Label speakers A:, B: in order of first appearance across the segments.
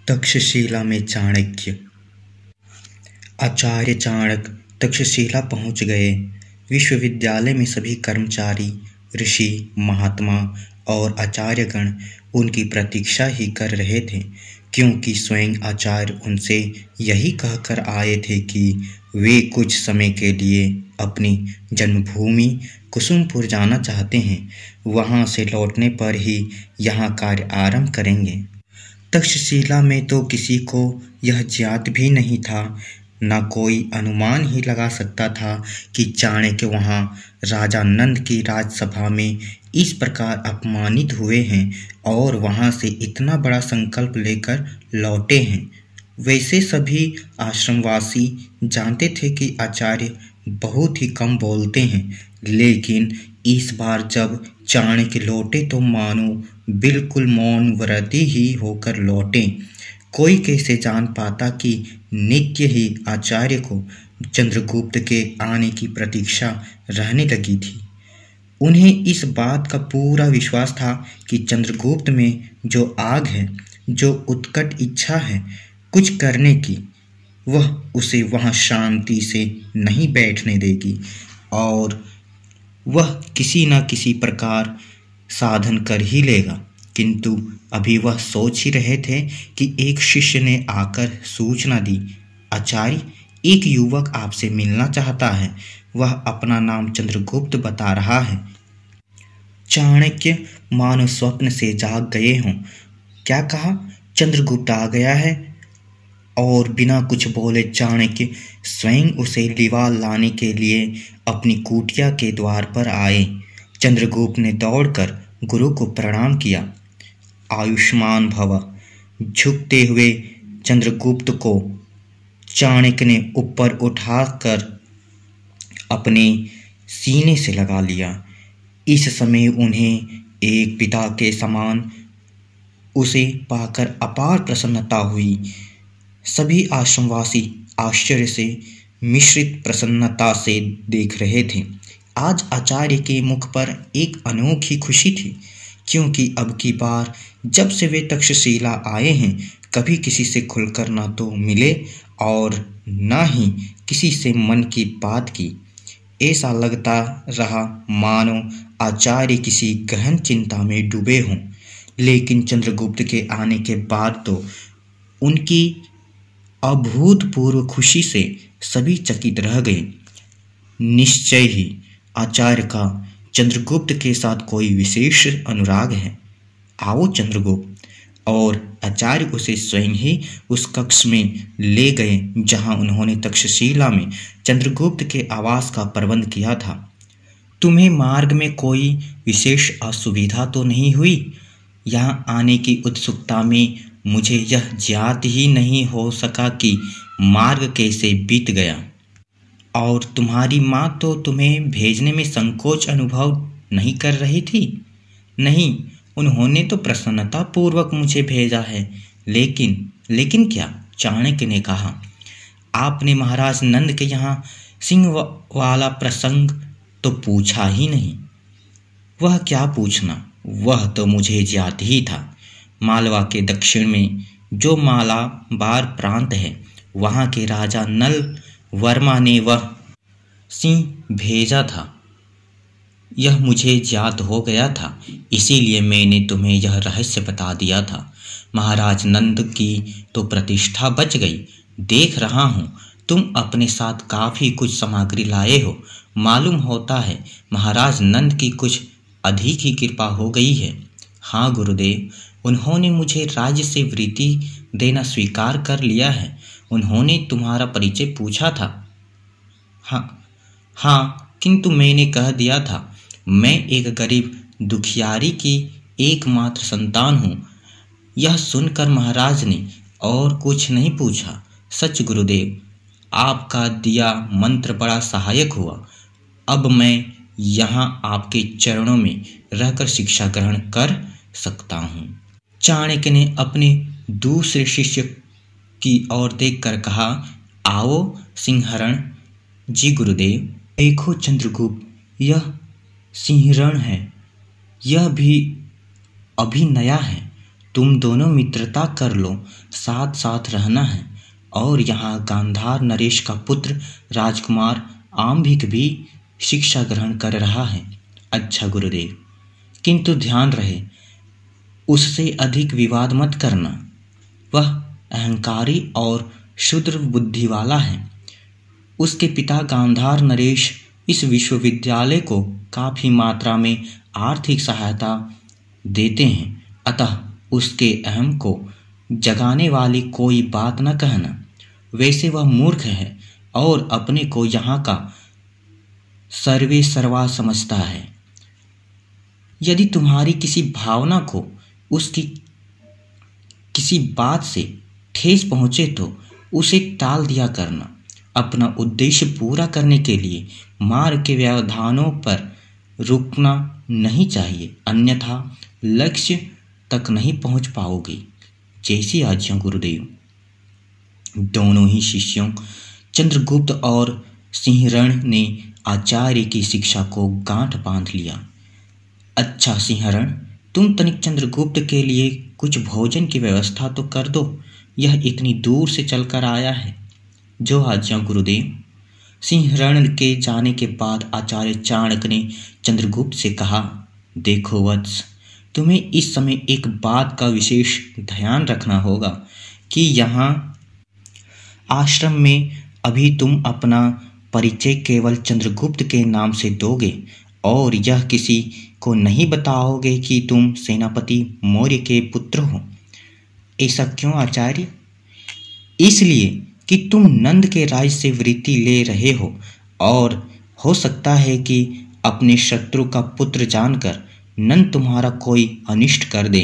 A: तक्षशिला में चाणक्य। आचार्य चाणक्य तक्षशिला पहुंच गए। विश्वविद्यालय में सभी कर्मचारी, ऋषि, महात्मा और आचार्यगण उनकी प्रतीक्षा ही कर रहे थे, क्योंकि स्वयं आचार्य उनसे यही कहकर आए थे कि वे कुछ समय के लिए अपनी जन्मभूमि कुसुमपुर जाना चाहते हैं। वहां से लौटने पर ही यहाँ कार्य आरंभ करेंगे। तक्षशिला में तो किसी को यह ज्ञात भी नहीं था, न कोई अनुमान ही लगा सकता था कि चाणक्य वहाँ राजा नंद की राजसभा में इस प्रकार अपमानित हुए हैं और वहाँ से इतना बड़ा संकल्प लेकर लौटे हैं। वैसे सभी आश्रमवासी जानते थे कि आचार्य बहुत ही कम बोलते हैं, लेकिन इस बार जब चाणक्य लौटे तो मानो बिल्कुल मौन व्रती ही होकर लौटे। कोई कैसे जान पाता कि नित्य ही आचार्य को चंद्रगुप्त के आने की प्रतीक्षा रहने लगी थी। उन्हें इस बात का पूरा विश्वास था कि चंद्रगुप्त में जो आग है, जो उत्कट इच्छा है कुछ करने की, वह उसे वहाँ शांति से नहीं बैठने देगी और वह किसी न किसी प्रकार साधन कर ही लेगा। किंतु अभी वह सोच ही रहे थे कि एक शिष्य ने आकर सूचना दी, आचार्य, एक युवक आपसे मिलना चाहता है। वह अपना नाम चंद्रगुप्त बता रहा है। चाणक्य मानो स्वप्न से जाग गए हों। क्या कहा? चंद्रगुप्त आ गया है? और बिना कुछ बोले चाणक्य स्वयं उसे लिवा लाने के लिए अपनी कुटिया के द्वार पर आए। चंद्रगुप्त ने दौड़कर गुरु को प्रणाम किया। आयुष्मान भव। झुकते हुए चंद्रगुप्त को चाणक्य ने ऊपर उठाकर अपने सीने से लगा लिया। इस समय उन्हें एक पिता के समान उसे पाकर अपार प्रसन्नता हुई। सभी आश्रमवासी आश्चर्य से मिश्रित प्रसन्नता से देख रहे थे। आज आचार्य के मुख पर एक अनोखी खुशी थी, क्योंकि अब की बार जब से वे तक्षशिला आए हैं कभी किसी से खुलकर न तो मिले और न ही किसी से मन की बात की। ऐसा लगता रहा मानो आचार्य किसी गहन चिंता में डूबे हों। लेकिन चंद्रगुप्त के आने के बाद तो उनकी अभूतपूर्व खुशी से सभी चकित रह गए। निश्चय ही आचार्य का चंद्रगुप्त के साथ कोई विशेष अनुराग है। आओ चंद्रगुप्त। और आचार्य उसे स्वयं ही उस कक्ष में ले गए जहां उन्होंने तक्षशिला में चंद्रगुप्त के आवास का प्रबंध किया था। तुम्हें मार्ग में कोई विशेष असुविधा तो नहीं हुई? यहाँ आने की उत्सुकता में मुझे यह ज्ञात ही नहीं हो सका कि मार्ग कैसे बीत गया। और तुम्हारी माँ तो तुम्हें भेजने में संकोच अनुभव नहीं कर रही थी? नहीं, उन्होंने तो प्रसन्नता पूर्वक मुझे भेजा है। लेकिन क्या? चाणक्य ने कहा। आपने महाराज नंद के यहाँ सिंह वाला प्रसंग तो पूछा ही नहीं। वह क्या पूछना, वह तो मुझे ज्ञात ही था। मालवा के दक्षिण में जो मालाबार प्रांत है, वहाँ के राजा नल वर्मा ने वह सिंह भेजा था। यह मुझे ज्ञात हो गया था, इसीलिए मैंने तुम्हें यह रहस्य बता दिया था। महाराज नंद की तो प्रतिष्ठा बच गई। देख रहा हूँ तुम अपने साथ काफ़ी कुछ सामग्री लाए हो। मालूम होता है महाराज नंद की कुछ अधिक ही कृपा हो गई है। हाँ गुरुदेव, उन्होंने मुझे राज्य से वृत्ति देना स्वीकार कर लिया है। उन्होंने तुम्हारा परिचय पूछा था। हाँ, किंतु मैंने कह दिया था मैं एक गरीब दुखियारी की एकमात्र संतान हूँ। यह सुनकर महाराज ने और कुछ नहीं पूछा। सच गुरुदेव, आपका दिया मंत्र बड़ा सहायक हुआ। अब मैं यहाँ आपके चरणों में रहकर शिक्षा ग्रहण कर सकता हूँ। चाणक्य ने अपने दूसरे शिष्य की ओर देखकर कहा, आओ सिंहरण। जी गुरुदेव। देखो चंद्रगुप्त, यह सिंहरण है। यह भी अभी नया है। तुम दोनों मित्रता कर लो, साथ साथ रहना है। और यहाँ गांधार नरेश का पुत्र राजकुमार आम्भिक भी शिक्षा ग्रहण कर रहा है। अच्छा गुरुदेव, किंतु ध्यान रहे उससे अधिक विवाद मत करना। वह अहंकारी और क्षुद्र बुद्धि वाला है। उसके पिता गांधार नरेश इस विश्वविद्यालय को काफी मात्रा में आर्थिक सहायता देते हैं, अतः उसके अहम को जगाने वाली कोई बात न कहना। वैसे वह मूर्ख है और अपने को यहाँ का सर्वे सर्वा समझता है। यदि तुम्हारी किसी भावना को उसकी किसी बात से ठेस पहुँचे तो उसे टाल दिया करना। अपना उद्देश्य पूरा करने के लिए मार्ग के व्यवधानों पर रुकना नहीं चाहिए, अन्यथा लक्ष्य तक नहीं पहुंच पाओगे। जैसी आज्ञा गुरुदेव। दोनों ही शिष्यों चंद्रगुप्त और सिंहरण ने आचार्य की शिक्षा को गांठ बांध लिया। अच्छा सिंहरण, तुम तनिक चंद्रगुप्त के लिए कुछ भोजन की व्यवस्था तो कर दो, यह इतनी दूर से चलकर आया है। जो आज्ञा गुरुदेव। सिंहरण के जाने के बाद आचार्य चाणक्य ने चंद्रगुप्त से कहा, देखो वत्स, तुम्हें इस समय एक बात का विशेष ध्यान रखना होगा कि यहाँ आश्रम में अभी तुम अपना परिचय केवल चंद्रगुप्त के नाम से दोगे और यह किसी को नहीं बताओगे कि तुम सेनापति मौर्य के पुत्र हो। ऐसा क्यों आचार्य? इसलिए कि तुम नंद के राज से वृत्ति ले रहे हो और हो सकता है कि अपने शत्रु का पुत्र जानकर नंद तुम्हारा कोई अनिष्ट कर दे।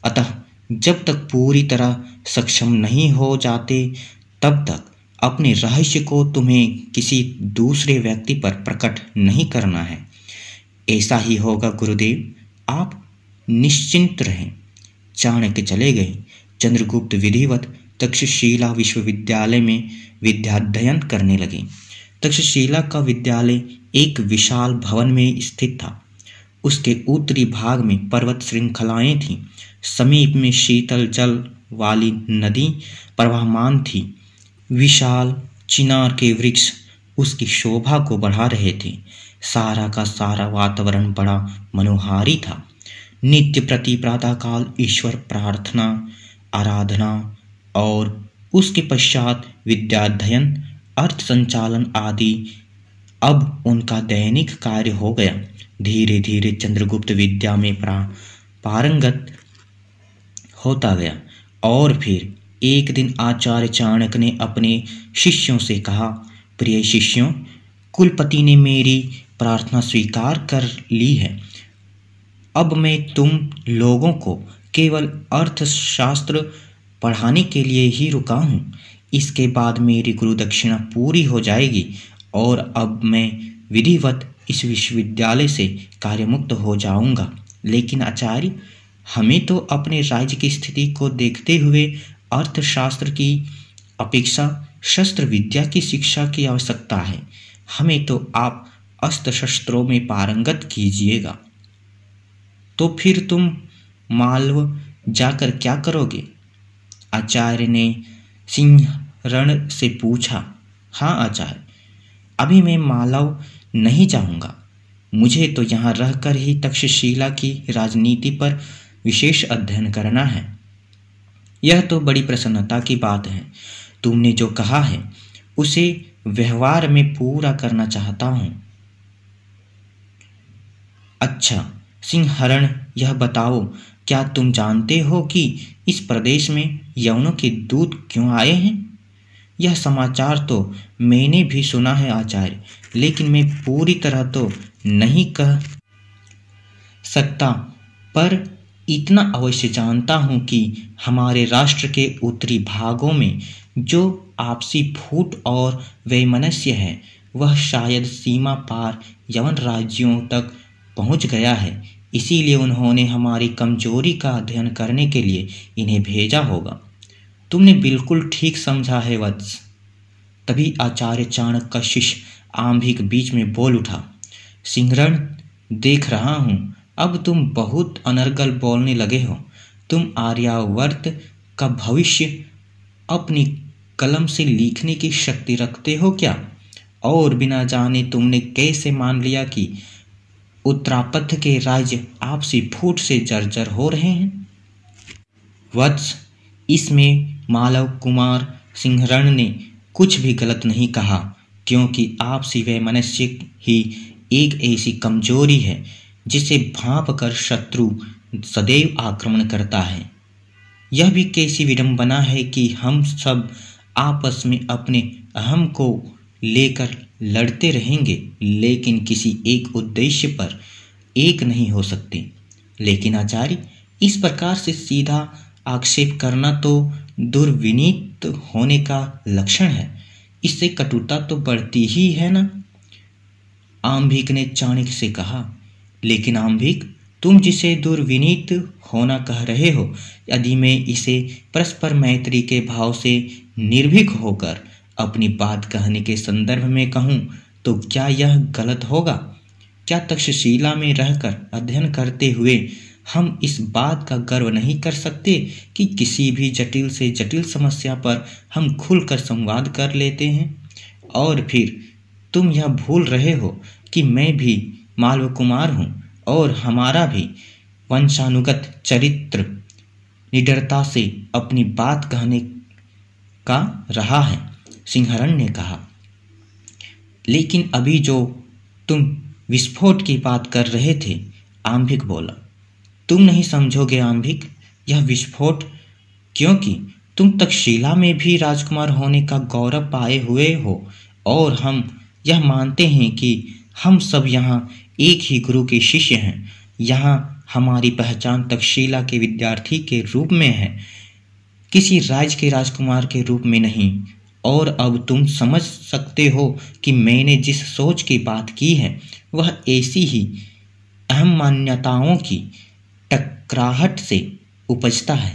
A: अतः जब तक पूरी तरह सक्षम नहीं हो जाते तब तक अपने रहस्य को तुम्हें किसी दूसरे व्यक्ति पर प्रकट नहीं करना है। ऐसा ही होगा गुरुदेव, आप निश्चिंत रहें। चाणक्य चले गए। चंद्रगुप्त विधिवत तक्षशिला विश्वविद्यालय में विद्याध्ययन करने लगे। तक्षशिला का विद्यालय एक विशाल भवन में स्थित था। उसके उत्तरी भाग में पर्वत श्रृंखलाएं थीं। समीप में शीतल जल वाली नदी प्रवाहमान थी। विशाल चिनार के वृक्ष उसकी शोभा को बढ़ा रहे थे। सारा का सारा वातावरण बड़ा मनोहारी था। नित्य प्रति प्रातःकाल ईश्वर प्रार्थना, आराधना और उसके पश्चात विद्याध्ययन, अर्थ संचालन आदि अब उनका दैनिक कार्य हो गया। धीरे धीरे चंद्रगुप्त विद्या में पारंगत होता गया और फिर एक दिन आचार्य चाणक्य ने अपने शिष्यों से कहा, प्रिय शिष्यों, कुलपति ने मेरी प्रार्थना स्वीकार कर ली है। अब मैं तुम लोगों को केवल अर्थशास्त्र पढ़ाने के लिए ही रुका हूँ। इसके बाद मेरी गुरु दक्षिणा पूरी हो जाएगी और अब मैं विधिवत इस विश्वविद्यालय से कार्यमुक्त हो जाऊंगा। लेकिन आचार्य, हमें तो अपने राज्य की स्थिति को देखते हुए अर्थशास्त्र की अपेक्षा शस्त्र विद्या की शिक्षा की आवश्यकता है। हमें तो आप अस्त्र शस्त्रों में पारंगत कीजिएगा। तो फिर तुम मालव जाकर क्या करोगे? आचार्य ने सिंहरण से पूछा। हाँ आचार्य, अभी मैं मालव नहीं जाऊंगा। मुझे तो यहाँ रहकर ही तक्षशिला की राजनीति पर विशेष अध्ययन करना है। यह तो बड़ी प्रसन्नता की बात है। तुमने जो कहा है उसे व्यवहार में पूरा करना चाहता हूँ। अच्छा सिंहरण, यह बताओ, क्या तुम जानते हो कि इस प्रदेश में यवनों के दूत क्यों आए हैं? यह समाचार तो मैंने भी सुना है आचार्य, लेकिन मैं पूरी तरह तो नहीं कह सकता, पर इतना अवश्य जानता हूँ कि हमारे राष्ट्र के उत्तरी भागों में जो आपसी फूट और वैमनस्य है वह शायद सीमा पार यवन राज्यों तक पहुँच गया है। इसीलिए उन्होंने हमारी कमजोरी का अध्ययन करने के लिए इन्हें भेजा होगा। तुमने बिल्कुल ठीक समझा है वत्स। तभी आचार्य चाणक्य का शिष्य आम्भिक बीच में बोल उठा। सिंहरण, देख रहा हूँ अब तुम बहुत अनर्गल बोलने लगे हो। तुम आर्यावर्त का भविष्य अपनी कलम से लिखने की शक्ति रखते हो क्या? और बिना जाने तुमने कैसे मान लिया कि उत्तरापथ के राज्य आपसी फूट से जर्जर हो रहे हैं? वत्स, इसमें मालव कुमार सिंहरण ने कुछ भी गलत नहीं कहा, क्योंकि आपसी वैमनस्य ही एक ऐसी कमजोरी है जिसे भांप कर शत्रु सदैव आक्रमण करता है। यह भी कैसी विडंबना है कि हम सब आपस में अपने अहम को लेकर लड़ते रहेंगे, लेकिन किसी एक उद्देश्य पर एक नहीं हो सकते। लेकिन आचार्य, इस प्रकार से सीधा आक्षेप करना तो दुर्विनीत होने का लक्षण है। इससे कटुता तो बढ़ती ही है ना? आम्भिक ने चाणक्य से कहा। लेकिन आम्भिक, तुम जिसे दुर्विनीत होना कह रहे हो, यदि मैं इसे परस्पर मैत्री के भाव से निर्भीक होकर अपनी बात कहने के संदर्भ में कहूँ तो क्या यह गलत होगा? क्या तक्षशिला में रहकर अध्ययन करते हुए हम इस बात का गर्व नहीं कर सकते कि किसी भी जटिल से जटिल समस्या पर हम खुलकर संवाद कर लेते हैं? और फिर तुम यह भूल रहे हो कि मैं भी मालव कुमार हूँ और हमारा भी वंशानुगत चरित्र निडरता से अपनी बात कहने का रहा है। सिंहरण ने कहा। लेकिन अभी जो तुम विस्फोट की बात कर रहे थे, आम्भिक बोला। तुम नहीं समझोगे आम्भिक, यह विस्फोट, क्योंकि तुम तक्षशिला में भी राजकुमार होने का गौरव पाए हुए हो और हम यह मानते हैं कि हम सब यहाँ एक ही गुरु के शिष्य हैं। यहाँ हमारी पहचान तक्षशिला के विद्यार्थी के रूप में है, किसी राज्य के राजकुमार के रूप में नहीं। और अब तुम समझ सकते हो कि मैंने जिस सोच की बात की है वह ऐसी ही अहम मान्यताओं की टकराहट से उपजता है।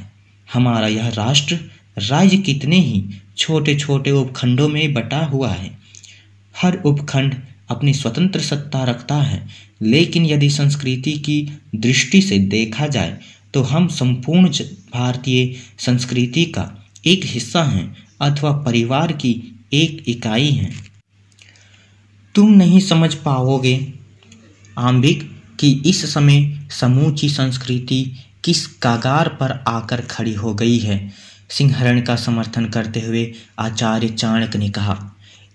A: हमारा यह राष्ट्र राज्य कितने ही छोटे छोटे उपखंडों में बटा हुआ है। हर उपखंड अपनी स्वतंत्र सत्ता रखता है, लेकिन यदि संस्कृति की दृष्टि से देखा जाए तो हम संपूर्ण भारतीय संस्कृति का एक हिस्सा हैं अथवा परिवार की एक इकाई हैं। तुम नहीं समझ पाओगे आम्भिक कि इस समय समूची संस्कृति किस कागार पर आकर खड़ी हो गई है। सिंहरण का समर्थन करते हुए आचार्य चाणक्य ने कहा।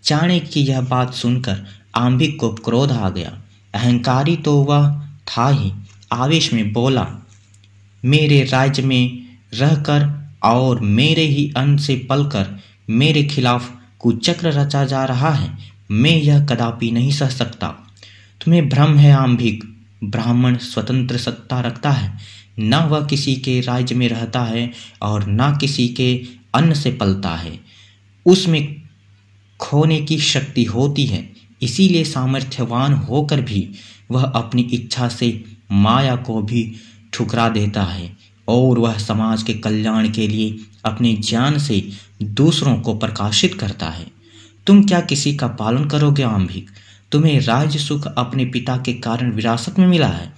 A: चाणक्य की यह बात सुनकर आम्भिक को क्रोध आ गया। अहंकारी तो वह था ही, आवेश में बोला, मेरे राज्य में रहकर और मेरे ही अन्न से पलकर मेरे खिलाफ कुचक्र रचा जा रहा है। मैं यह कदापि नहीं सह सकता। तुम्हें भ्रम है आम्भिक, ब्राह्मण स्वतंत्र सत्ता रखता है, न वह किसी के राज्य में रहता है और न किसी के अन्न से पलता है। उसमें खोने की शक्ति होती है, इसीलिए सामर्थ्यवान होकर भी वह अपनी इच्छा से माया को भी ठुकरा देता है और वह समाज के कल्याण के लिए अपने ज्ञान से दूसरों को प्रकाशित करता है। तुम क्या किसी का पालन करोगे आम्भिक? तुम्हें राज्य सुख अपने पिता के कारण विरासत में मिला है।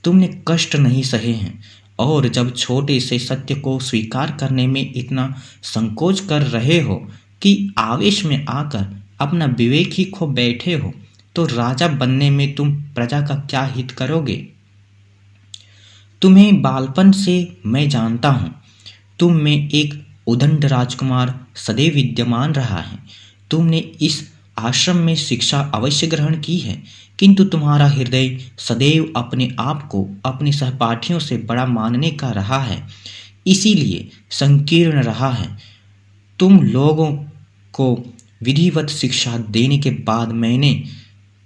A: तुमने कष्ट नहीं सहे हैं और जब छोटे से सत्य को स्वीकार करने में इतना संकोच कर रहे हो कि आवेश में आकर अपना विवेक ही खो बैठे हो, तो राजा बनने में तुम प्रजा का क्या हित करोगे? तुम्हें बालपन से मैं जानता हूं, तुम में एक उदंड राजकुमार सदैव विद्यमान रहा है। तुमने इस आश्रम में शिक्षा अवश्य ग्रहण की है, किंतु तुम्हारा हृदय सदैव अपने आप को अपने सहपाठियों से बड़ा मानने का रहा है, इसीलिए संकीर्ण रहा है। तुम लोगों को विधिवत शिक्षा देने के बाद मैंने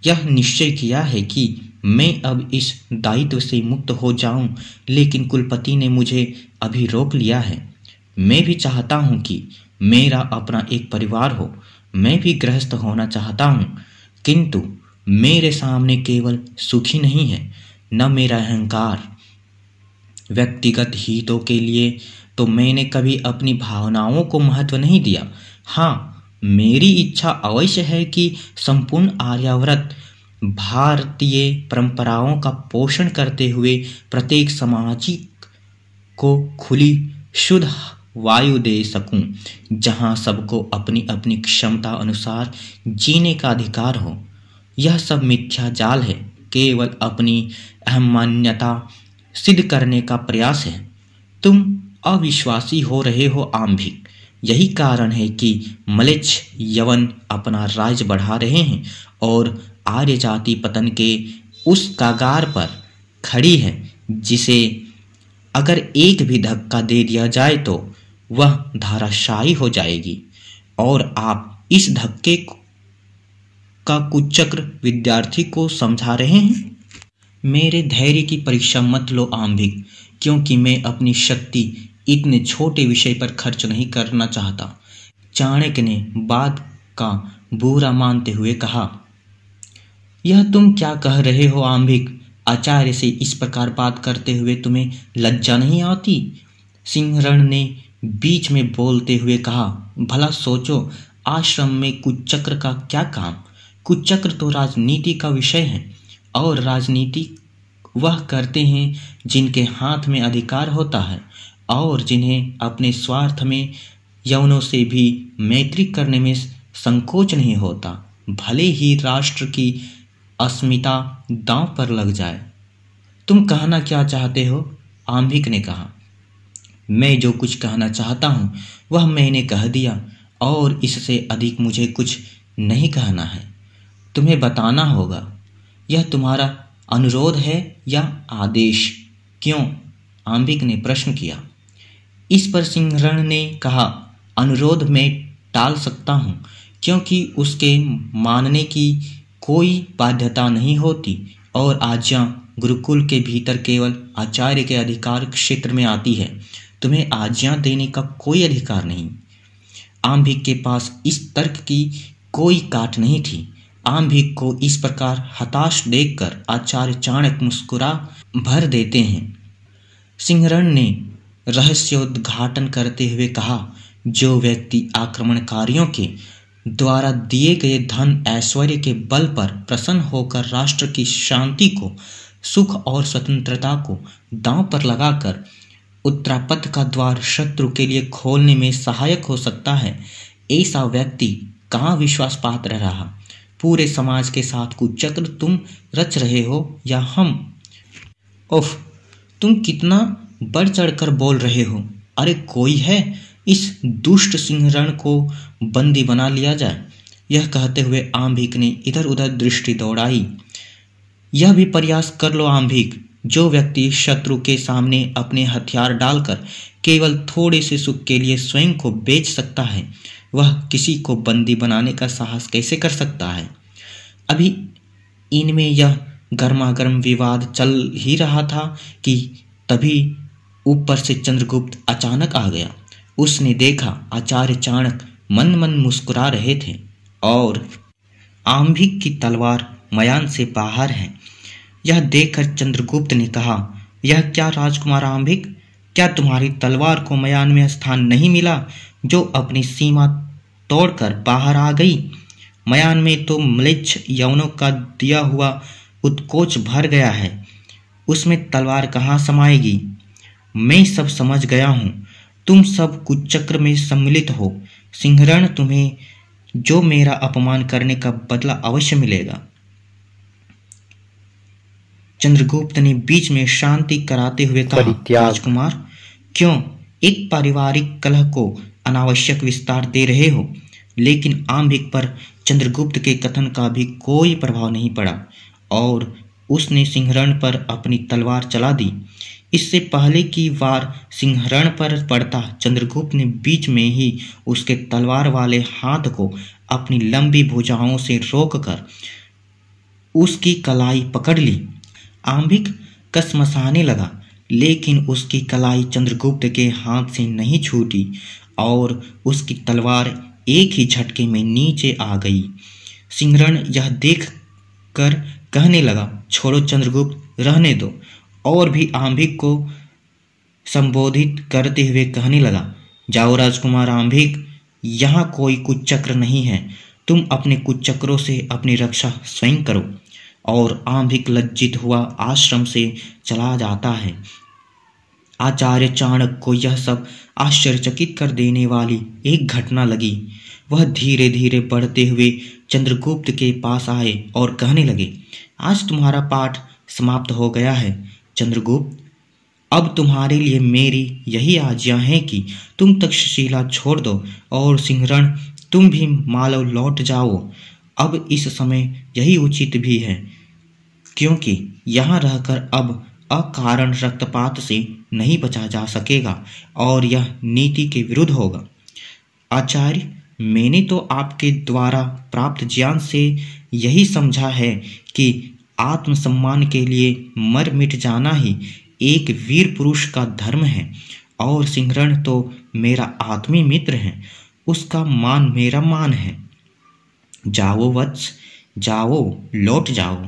A: यह निश्चय किया है कि मैं अब इस दायित्व से मुक्त हो जाऊं, लेकिन कुलपति ने मुझे अभी रोक लिया है। मैं भी चाहता हूं कि मेरा अपना एक परिवार हो, मैं भी गृहस्थ होना चाहता हूं, किंतु मेरे सामने केवल सुख ही नहीं है, न मेरा अहंकार। व्यक्तिगत हितों के लिए तो मैंने कभी अपनी भावनाओं को महत्व नहीं दिया। हाँ, मेरी इच्छा अवश्य है कि संपूर्ण आर्यावर्त भारतीय परंपराओं का पोषण करते हुए प्रत्येक सामाजिक को खुली शुद्ध वायु दे सकूं, जहां सबको अपनी अपनी क्षमता अनुसार जीने का अधिकार हो। यह सब मिथ्या जाल है, केवल अपनी अहमान्यता सिद्ध करने का प्रयास है। तुम अविश्वासी हो रहे हो आम्भिक। यही कारण है कि म्लेच्छ यवन अपना राज्य बढ़ा रहे हैं और आर्य जाति पतन के उस कगार पर खड़ी है, जिसे अगर एक भी धक्का दे दिया जाए तो वह धाराशायी हो जाएगी। और आप इस धक्के का कुचक्र विद्यार्थी को समझा रहे हैं। मेरे धैर्य की परीक्षा मत लो आम्भिक, क्योंकि मैं अपनी शक्ति इतने छोटे विषय पर खर्च नहीं करना चाहता। चाणक्य ने बात का बुरा मानते हुए कहा, यह तुम क्या कह रहे हो आम्भिक? आचार्य से इस प्रकार बात करते हुए तुम्हें लज्जा नहीं आती? सिंहरण ने बीच में बोलते हुए कहा, भला सोचो, आश्रम में कुचक्र का क्या काम? कुचक्र तो राजनीति का विषय है, और राजनीति वह करते हैं जिनके हाथ में अधिकार होता है और जिन्हें अपने स्वार्थ में यवनों से भी मैत्री करने में संकोच नहीं होता, भले ही राष्ट्र की अस्मिता दांव पर लग जाए। तुम कहना क्या चाहते हो? आम्भिक ने कहा, मैं जो कुछ कहना चाहता हूँ वह मैंने कह दिया, और इससे अधिक मुझे कुछ नहीं कहना है। तुम्हें बताना होगा। यह तुम्हारा अनुरोध है या आदेश? क्यों? आम्भिक ने प्रश्न किया। इस पर सिंहरण ने कहा, अनुरोध मैं टाल सकता हूँ, क्योंकि उसके मानने की कोई बाध्यता नहीं होती, और आज्ञा गुरुकुल के भीतर केवल आचार्य के अधिकार क्षेत्र में आती है। तुम्हें आज्ञा देने का कोई अधिकार नहीं। आम्भिक के पास इस तर्क की कोई काट नहीं थी। आम्भिक को इस प्रकार हताश देखकर आचार्य चाणक्य मुस्कुरा भर देते हैं। सिंहरण ने रहस्योद्घाटन करते हुए कहा, जो व्यक्ति आक्रमणकारियों के द्वारा दिए गए धन ऐश्वर्य के बल पर प्रसन्न होकर राष्ट्र की शांति को, सुख और स्वतंत्रता को दांव पर लगाकर उत्तरापथ का द्वार शत्रु के लिए खोलने में सहायक हो सकता है, ऐसा व्यक्ति कहाँ विश्वास पात्र रहा? पूरे समाज के साथ कुचक्र तुम रच रहे हो या हम? ओफ, तुम कितना बढ़ चढ़कर बोल रहे हो। अरे कोई है, इस दुष्ट सिंहरण को बंदी बना लिया जाए। यह कहते हुए आम्भिक ने इधर उधर दृष्टि दौड़ाई। यह भी प्रयास कर लो आम्भिक। जो व्यक्ति शत्रु के सामने अपने हथियार डालकर केवल थोड़े से सुख के लिए स्वयं को बेच सकता है, वह किसी को बंदी बनाने का साहस कैसे कर सकता है? अभी इनमें यह गर्मागर्म विवाद चल ही रहा था कि तभी ऊपर से चंद्रगुप्त अचानक आ गया। उसने देखा आचार्य चाणक्य मन मन मुस्कुरा रहे थे और आम्भिक की तलवार मयान से बाहर है। यह देखकर चंद्रगुप्त ने कहा, यह क्या राजकुमार आम्भिक, क्या तुम्हारी तलवार को मयान में स्थान नहीं मिला जो अपनी सीमा तोड़कर बाहर आ गई? मयान में तो म्लेच्छ यवनों का दिया हुआ उत्कोच भर गया है, उसमें तलवार कहाँ समाएगी? मैं सब समझ गया हूँ। तुम सब कुचक्र में सम्मिलित हो। सिंहरण, तुम्हें जो मेरा अपमान करने का बदला अवश्य मिलेगा। चंद्रगुप्त ने बीच में शांति कराते हुए कहा, राजकुमार, क्यों एक पारिवारिक कलह को अनावश्यक विस्तार दे रहे हो? लेकिन आम्भिक पर चंद्रगुप्त के कथन का भी कोई प्रभाव नहीं पड़ा और उसने सिंहरण पर अपनी तलवार चला दी। इससे पहले कि वार सिंहरण पर पड़ता, चंद्रगुप्त ने बीच में ही उसके तलवार वाले हाथ को अपनी लंबी भुजाओं से रोककर उसकी कलाई पकड़ ली। आम्भिक कसमसाने लगा, लेकिन उसकी कलाई चंद्रगुप्त के हाथ से नहीं छूटी और उसकी तलवार एक ही झटके में नीचे आ गई। सिंहरण यह देख कर कहने लगा, छोड़ो चंद्रगुप्त, रहने दो। और भी आम्भिक को संबोधित करते हुए कहने लगा, जाओ राजकुमार आम्भिक, यहाँ कोई कुचक्र नहीं है। तुम अपने कुचक्रों से अपनी रक्षा स्वयं करो। और आम्भिक लज्जित हुआ आश्रम से चला जाता है। आचार्य चाणक्य को यह सब आश्चर्यचकित कर देने वाली एक घटना लगी। वह धीरे धीरे बढ़ते हुए चंद्रगुप्त के पास आए और कहने लगे, आज तुम्हारा पाठ समाप्त हो गया है चंद्रगुप्त। अब तुम्हारे लिए मेरी यही आज्ञा है कि तुम तक्षशिला छोड़ दो और सिंहरण तुम भी मालव लौट जाओ। अब इस समय यही उचित भी है, क्योंकि यहाँ रहकर अब अकारण रक्तपात से नहीं बचा जा सकेगा और यह नीति के विरुद्ध होगा। आचार्य, मैंने तो आपके द्वारा प्राप्त ज्ञान से यही समझा है कि आत्मसम्मान के लिए मर मिट जाना ही एक वीर पुरुष का धर्म है, और सिंहरण तो मेरा आत्मीय मित्र है, उसका मान मेरा मान है। जाओ वत्स, जाओ, लौट जाओ।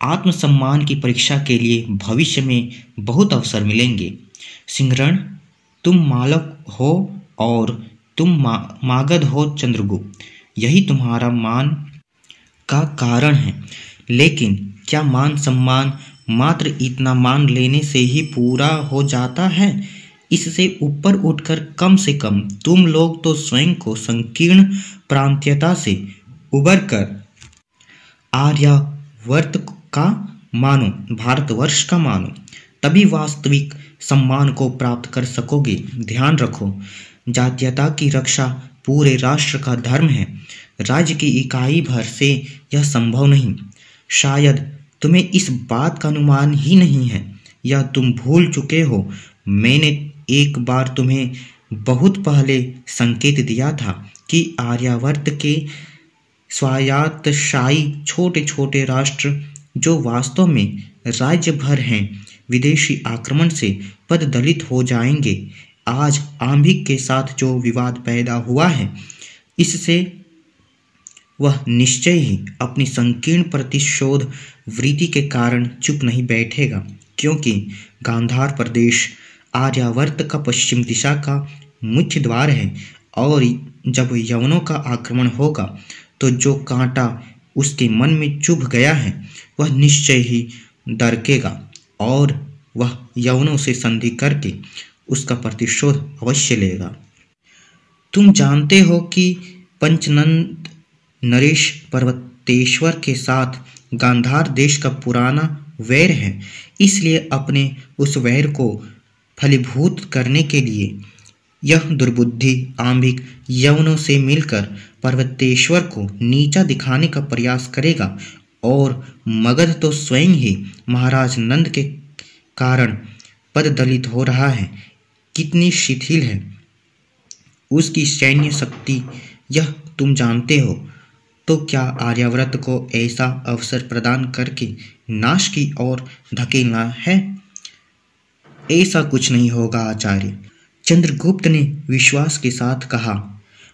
A: आत्मसम्मान की परीक्षा के लिए भविष्य में बहुत अवसर मिलेंगे। सिंहरण, तुम मालव हो और तुम मागध हो चंद्रगुप्त, यही तुम्हारा मान का कारण है। लेकिन क्या मान सम्मान मात्र इतना मान लेने से ही पूरा हो जाता है? इससे ऊपर उठकर कम से कम तुम लोग तो स्वयं को संकीर्ण प्रांतीयता से उबरकर आर्यावर्त का मानो, भारतवर्ष का मानो, तभी वास्तविक सम्मान को प्राप्त कर सकोगे। ध्यान रखो, जातीयता की रक्षा पूरे राष्ट्र का धर्म है। राज्य की इकाई भर से यह संभव नहीं। शायद तुम्हें इस बात का अनुमान ही नहीं है, या तुम भूल चुके हो। मैंने एक बार तुम्हें बहुत पहले संकेत दिया था कि आर्यावर्त के स्वायत्तशाही छोटे छोटे राष्ट्र जो वास्तव में राज्य भर हैं, विदेशी आक्रमण से पददलित हो जाएंगे। आज आंभिक के साथ जो विवाद पैदा हुआ है, इससे वह निश्चय ही अपनी संकीर्ण प्रतिशोध वृत्ति के कारण चुप नहीं बैठेगा, क्योंकि गांधार प्रदेश आर्यावर्त का पश्चिम दिशा का मुख्य द्वार है, और जब यवनों का आक्रमण होगा तो जो कांटा उसके मन में चुभ गया है वह निश्चय ही दरकेगा, और वह यवनों से संधि करके उसका प्रतिशोध अवश्य लेगा। तुम जानते हो कि पंचनंद नरेश पर्वतेश्वर के साथ गांधार देश का पुराना वैर है, इसलिए अपने उस वैर को फलीभूत करने के लिए यह दुर्बुद्धि आंभिक यवनों से मिलकर पर्वतेश्वर को नीचा दिखाने का प्रयास करेगा, और मगध तो स्वयं ही महाराज नंद के कारण पददलित हो रहा है। कितनी शिथिल है उसकी सैन्य शक्ति, यह तुम जानते हो। तो क्या आर्यावर्त को ऐसा अवसर प्रदान करके नाश की ओर धकेलना है? ऐसा कुछ नहीं होगा आचार्य, चंद्रगुप्त ने विश्वास के साथ कहा।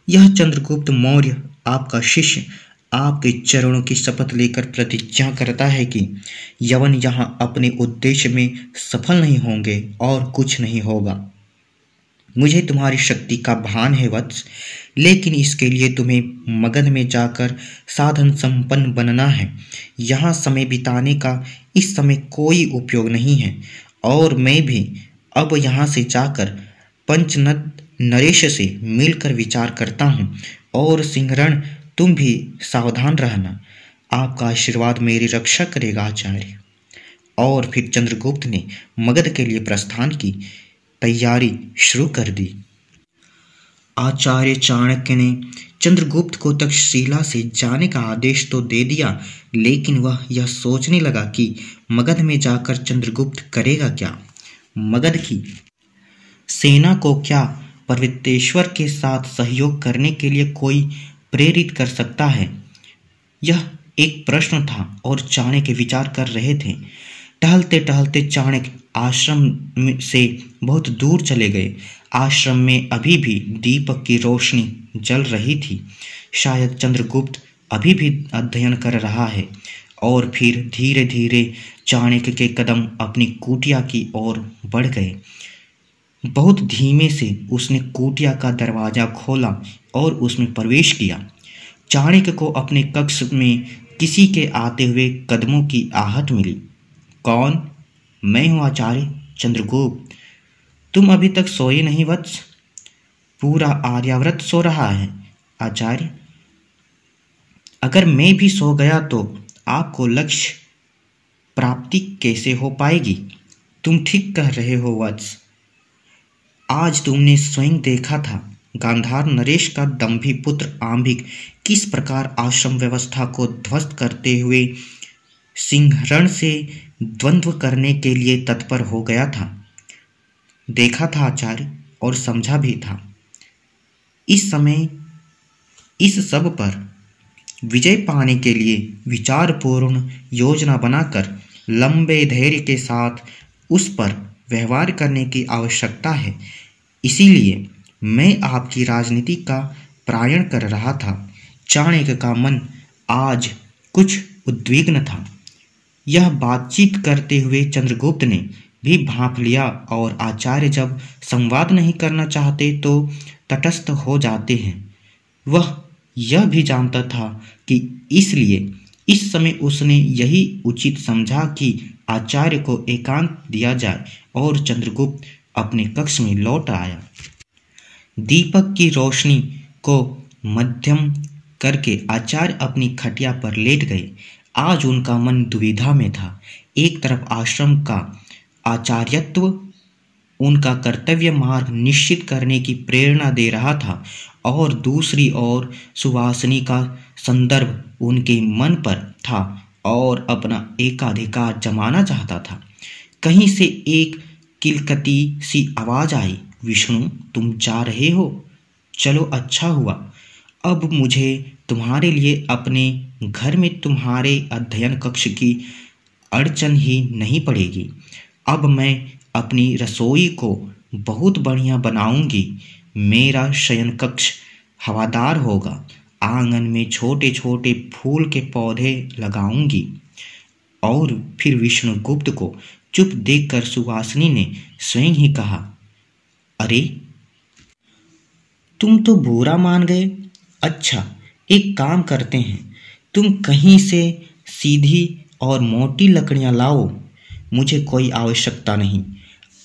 A: यह चंद्रगुप्त मौर्य, आपका शिष्य, आपके चरणों की शपथ लेकर प्रतिज्ञा करता है कि यवन यहाँ अपने उद्देश्य में सफल नहीं होंगे और कुछ नहीं होगा। मुझे तुम्हारी शक्ति का भान है वत्स, लेकिन इसके लिए तुम्हें मगध में जाकर साधन संपन्न बनना है। यहाँ समय बिताने का इस समय कोई उपयोग नहीं है, और मैं भी अब यहाँ से जाकर पंचनद नरेश से मिलकर विचार करता हूँ, और सिंहरण तुम भी सावधान रहना। आपका आशीर्वाद मेरी रक्षा करेगा आचार्य। और फिर चंद्रगुप्त ने मगध के लिए प्रस्थान की तैयारी शुरू कर दी। आचार्य चाणक्य ने चंद्रगुप्त को तक्षशिला से जाने का आदेश तो दे दिया, लेकिन वह यह सोचने लगा कि मगध में जाकर चंद्रगुप्त करेगा क्या। मगध की सेना को क्या पर्वतेश्वर के साथ सहयोग करने के लिए कोई प्रेरित कर सकता है? यह एक प्रश्न था, और चाणक्य विचार कर रहे थे। टहलते टहलते चाणक्य आश्रम से बहुत दूर चले गए। आश्रम में अभी भी दीपक की रोशनी जल रही थी। शायद चंद्रगुप्त अभी भी अध्ययन कर रहा है। और फिर धीरे धीरे चाणक्य के कदम अपनी कुटिया की ओर बढ़ गए। बहुत धीमे से उसने कुटिया का दरवाजा खोला और उसमें प्रवेश किया। चाणक्य को अपने कक्ष में किसी के आते हुए कदमों की आहट मिली। कौन? मैं हूँ आचार्य चंद्रगुप्त। तुम अभी तक सोए नहीं वत्स? पूरा आर्यावर्त सो रहा है आचार्य। अगर मैं भी सो गया तो आपको लक्ष्य प्राप्ति कैसे हो पाएगी? तुम ठीक कह रहे हो वत्स। आज तुमने स्वयं देखा था गांधार नरेश का दंभी पुत्र आंबिक किस प्रकार आश्रम व्यवस्था को ध्वस्त करते हुए सिंहरण से द्वंद्व करने के लिए तत्पर हो गया था। देखा था आचार्य, और समझा भी था। इस समय इस सब पर विजय पाने के लिए विचारपूर्ण योजना बनाकर लंबे धैर्य के साथ उस पर व्यवहार करने की आवश्यकता है। इसीलिए मैं आपकी राजनीति का प्रायण कर रहा था। चाणक्य का मन आज कुछ उद्विग्न था। यह बातचीत करते हुए चंद्रगुप्त ने भी भांप लिया, और आचार्य जब संवाद नहीं करना चाहते तो तटस्थ हो जाते हैं। वह यह भी जानता था कि इसलिए इस समय उसने यही उचित समझा कि आचार्य को एकांत दिया जाए, और चंद्रगुप्त अपने कक्ष में लौट आया। दीपक की रोशनी को मध्यम करके आचार्य अपनी खटिया पर लेट गए। आज उनका मन दुविधा में था। एक तरफ आश्रम का आचार्यत्व उनका कर्तव्य मार्ग निश्चित करने की प्रेरणा दे रहा था, और दूसरी ओर सुवासिनी का संदर्भ उनके मन पर था और अपना एकाधिकार जमाना चाहता था। कहीं से एक किलकती सी आवाज आई, विष्णु तुम जा रहे हो? चलो अच्छा हुआ। अब मुझे तुम्हारे लिए अपने घर में तुम्हारे अध्ययन कक्ष की अड़चन ही नहीं पड़ेगी। अब मैं अपनी रसोई को बहुत बढ़िया बनाऊंगी। मेरा शयन कक्ष हवादार होगा। आंगन में छोटे छोटे फूल के पौधे लगाऊंगी। और फिर विष्णुगुप्त को चुप देखकर सुवासिनी ने स्वयं ही कहा, अरे तुम तो बुरा मान गए। अच्छा एक काम करते हैं, तुम कहीं से सीधी और मोटी लकड़ियां लाओ। मुझे कोई आवश्यकता नहीं।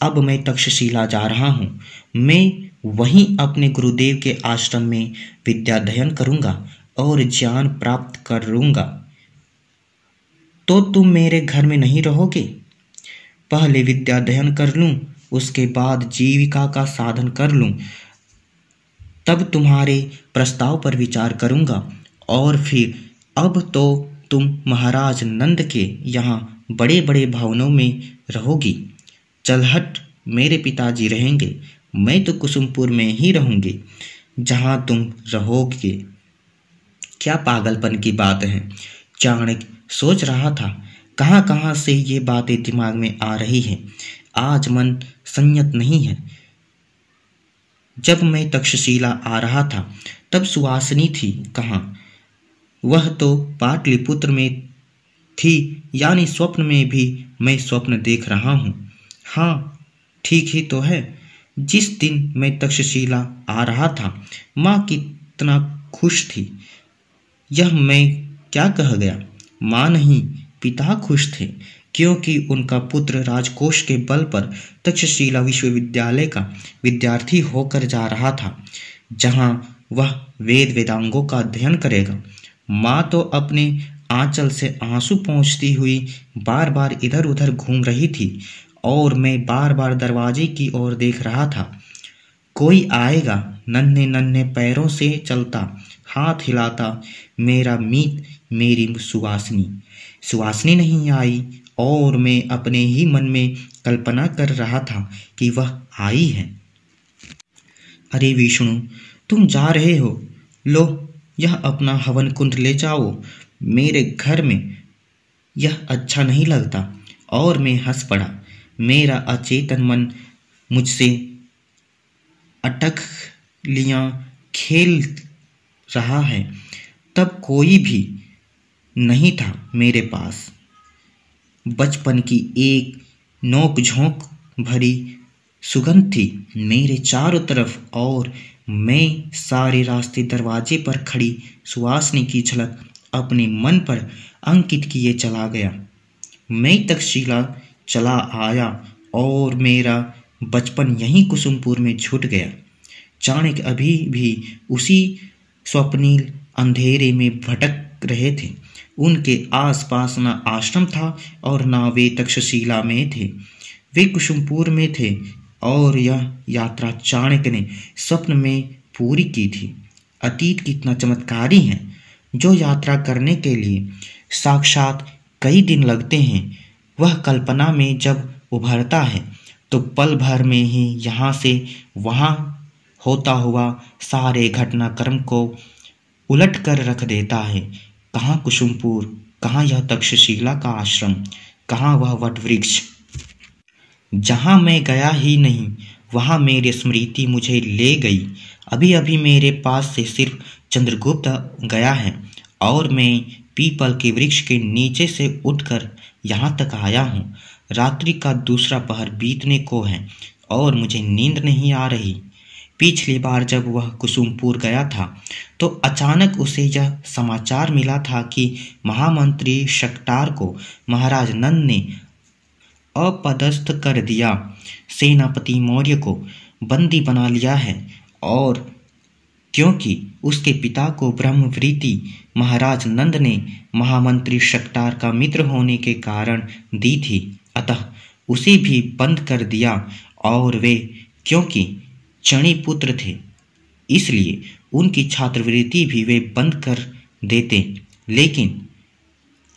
A: अब मैं तक्षशिला जा रहा हूँ। मैं वहीं अपने गुरुदेव के आश्रम में विद्याध्ययन करूँगा और ज्ञान प्राप्त करूँगा। तो तुम मेरे घर में नहीं रहोगे? पहले विद्याध्ययन कर लूँ, उसके बाद जीविका का साधन कर लूँ, तब तुम्हारे प्रस्ताव पर विचार करूँगा। और फिर अब तो तुम महाराज नंद के यहाँ बड़े बड़े भवनों में रहोगी। चलहट मेरे पिताजी रहेंगे। मैं तो कुसुमपुर में ही रहूँगी जहाँ तुम रहोगे। क्या पागलपन की बात है, चाणक्य सोच रहा था। कहाँ कहाँ से ये बातें दिमाग में आ रही हैं। आज मन संयत नहीं है। जब मैं तक्षशिला आ रहा था तब सुवासिनी थी कहाँ? वह तो पाटलिपुत्र में थी, यानी स्वप्न में भी मैं स्वप्न देख रहा हूँ। हाँ ठीक ही तो है। जिस दिन मैं तक्षशिला आ रहा था माँ कितना खुश थी। यह मैं क्या कह गया? माँ नहीं, पिता खुश थे, क्योंकि उनका पुत्र राजकोष के बल पर तक्षशिला विश्वविद्यालय का विद्यार्थी होकर जा रहा था, जहाँ वह वेद वेदांगों का अध्ययन करेगा। माँ तो अपने आंचल से आंसू पोंछती हुई बार बार इधर उधर घूम रही थी, और मैं बार बार दरवाजे की ओर देख रहा था। कोई आएगा। नन्हे नन्हे पैरों से चलता, हाथ हिलाता मेरा मीत, मेरी सुवासिनी नहीं आई, और मैं अपने ही मन में कल्पना कर रहा था कि वह आई है। अरे विष्णु तुम जा रहे हो? लो यह अपना हवन कुंड ले जाओ मेरे घर में। यह अच्छा नहीं लगता। और मैं हंस पड़ा। मेरा अचेतन मन मुझसे अटक लिया खेल रहा है। तब कोई भी नहीं था मेरे पास। बचपन की एक नोक-झोंक भरी सुगंध थी मेरे चारों तरफ, और मैं सारे रास्ते दरवाजे पर खड़ी सुवासिनी की झलक अपने मन पर अंकित किए चला गया। मैं तक्षशिला चला आया और मेरा बचपन यहीं कुसुमपुर में छूट गया। चाणक्य अभी भी उसी स्वप्निल अंधेरे में भटक रहे थे। उनके आसपास न आश्रम था और न वे तक्षशिला में थे। वे कुसुमपुर में थे और यह यात्रा चाणक्य ने स्वप्न में पूरी की थी। अतीत कितना चमत्कारी है। जो यात्रा करने के लिए साक्षात कई दिन लगते हैं, वह कल्पना में जब उभरता है तो पल भर में ही यहाँ से वहाँ होता हुआ सारे घटनाक्रम को उलट कर रख देता है। कहाँ कुसुमपुर, कहाँ यह तक्षशिला का आश्रम, कहाँ वह वटवृक्ष जहाँ मैं गया ही नहीं, वहाँ मेरी स्मृति मुझे ले गई। अभी अभी मेरे पास से सिर्फ चंद्रगुप्त गया है और मैं पीपल के वृक्ष के नीचे से उठकर यहाँ तक आया हूँ। रात्रि का दूसरा पहर बीतने को है और मुझे नींद नहीं आ रही। पिछली बार जब वह कुसुमपुर गया था तो अचानक उसे यह समाचार मिला था कि महामंत्री शक्टार को महाराज नंद ने अपदस्थ कर दिया, सेनापति मौर्य को बंदी बना लिया है। और क्योंकि उसके पिता को ब्रह्मवृत्ति महाराज नंद ने महामंत्री शक्टार का मित्र होने के कारण दी थी, अतः उसे भी बंद कर दिया। और वे क्योंकि चणी पुत्र थे, इसलिए उनकी छात्रवृत्ति भी वे बंद कर देते। लेकिन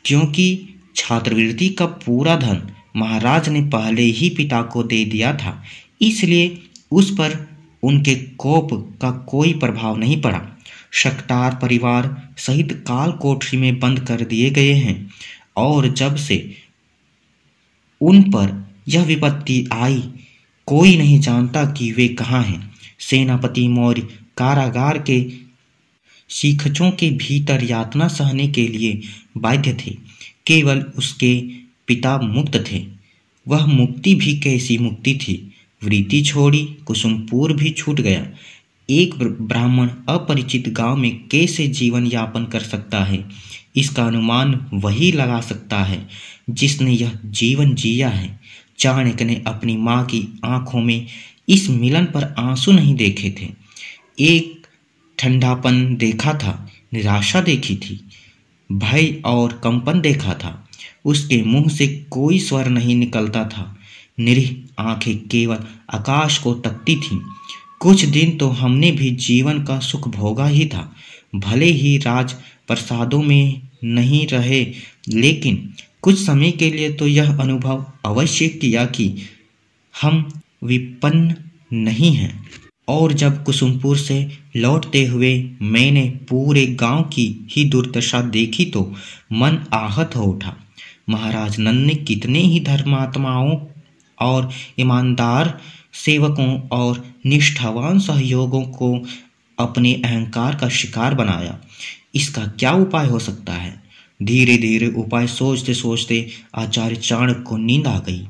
A: क्योंकि छात्रवृत्ति का पूरा धन महाराज ने पहले ही पिता को दे दिया था, इसलिए उस पर उनके कोप का कोई प्रभाव नहीं पड़ा। शक्टार परिवार सहित काल कोठरी में बंद कर दिए गए हैं और जब से उन पर यह विपत्ति आई, कोई नहीं जानता कि वे कहाँ हैं। सेनापति मौर्य कारागार के शिखचों के भीतर यातना सहने के लिए बाध्य थे। केवल उसके पिता मुक्त थे। वह मुक्ति भी कैसी मुक्ति थी। वृत्ति छोड़ी, कुसुमपुर भी छूट गया। एक ब्राह्मण अपरिचित गांव में कैसे जीवन यापन कर सकता है, इसका अनुमान वही लगा सकता है जिसने यह जीवन जिया है। चाणक्य ने अपनी माँ की आंखों में इस मिलन पर आंसू नहीं देखे थे। एक ठंडापन देखा था, निराशा देखी थी, भय और कंपन देखा था। उसके मुंह से कोई स्वर नहीं निकलता था। निरीह आंखें केवल आकाश को तकती थीं। कुछ दिन तो हमने भी जीवन का सुख भोगा ही था। भले ही राज प्रसादों में नहीं रहे, लेकिन कुछ समय के लिए तो यह अनुभव अवश्य किया कि हम विपन्न नहीं हैं। और जब कुसुमपुर से लौटते हुए मैंने पूरे गांव की ही दुर्दशा देखी तो मन आहत हो उठा। महाराज नंद ने कितने ही धर्मात्माओं और ईमानदार सेवकों और निष्ठावान सहयोगों को अपने अहंकार का शिकार बनाया। इसका क्या उपाय हो सकता है? धीरे धीरे उपाय सोचते सोचते आचार्य चाणक्य को नींद आ गई।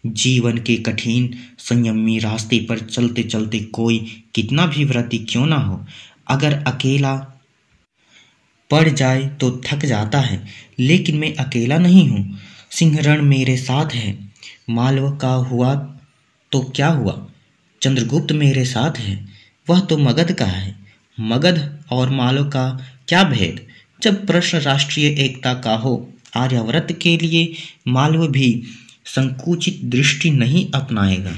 A: जीवन के कठिन संयमी रास्ते पर चलते चलते कोई कितना भी व्रती क्यों ना हो, अगर अकेला पड़ जाए तो थक जाता है। लेकिन मैं अकेला नहीं हूँ। सिंहरण मेरे साथ है। मालव का हुआ तो क्या हुआ, चंद्रगुप्त मेरे साथ है, वह तो मगध का है। मगध और मालव का क्या भेद? जब प्रश्न राष्ट्रीय एकता का हो, आर्यावर्त के लिए मालव भी संकुचित दृष्टि नहीं अपनाएगा।